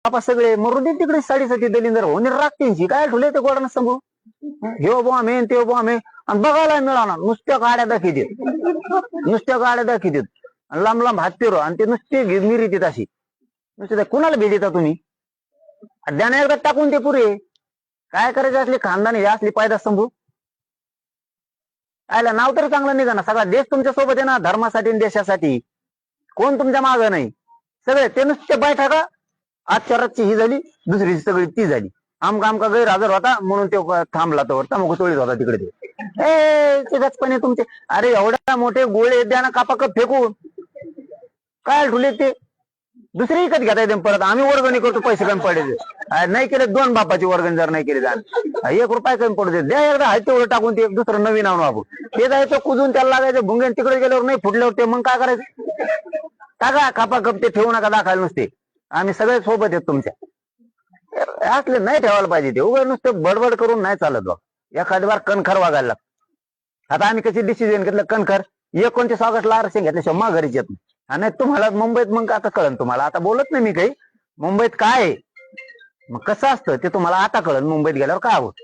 बापा सगळे मरू दे तिकडे साडेसाती दलिंदर होणे राखतींची काय ठुले ते गोडानं सांगू हे बो आम्ही ते बो आम्ही आणि बघायला मिळाला नुसत्या गाड्या दाखित नुसत्या गाड्या दाखित लांब लांब हात फिरो आणि ते नुसते मिरीत अशी नुसते कुणाला भेट तुम्ही द्याने एकदा टाकून ते पुरे काय करायचे असले खानदानी हे असली पायदा संभू आयला नाव तरी चांगलं निघा ना सगळा देश तुमच्या सोबत आहे ना धर्मासाठी देशासाठी कोण तुमच्या मागं नाही सगळे ते नुसते बैठा का आजच्या रातची ही झाली दुसरी सगळी ती झाली आमका गैरहजर होता म्हणून तो थांबला तो तमक चोळीत होता तिकडे ते गचपणे तुमचे अरे एवढ्या मोठे गोळे द्या ना कापा कप फेकून काय ठुले ते दुसरी विकत घेता येते परत आम्ही वर्गणी करतो पैसे कमी पडायचे नाही केले दोन बापाची वर्गणी जर नाही केली जाण 1 रुपया कमी पडू दे द्या एकदा हाय तेवढं टाकून ते दुसरं नवीन आणू आपण ते जायचं कुजून त्याला लागायचं भुंगेन तिकडे गेल्यावर नाही फुटल्यावर ते मग काय करायचं टाका कापा कप ते ठेवू नका दाखवायला नुसते आम्ही सगळे सोबत आहेत तुमच्या असले नाही ठेवायला पाहिजे ते उघड नुसतं बडबड करून नाही चालत बघ एखादी बार कणखर वागायला लागतं आता आम्ही कशी डिसिजन घेतलं कणखर 29 ऑगस्टला आरक्षण घेतल्याशिवाय माघारीच येत नाही तुम्हाला मुंबईत मग आता कळन तुम्हाला आता बोलत नाही मी काही मुंबईत काय मग कसं असतं ते तुम्हाला आता कळन मुंबईत गेल्यावर काय होत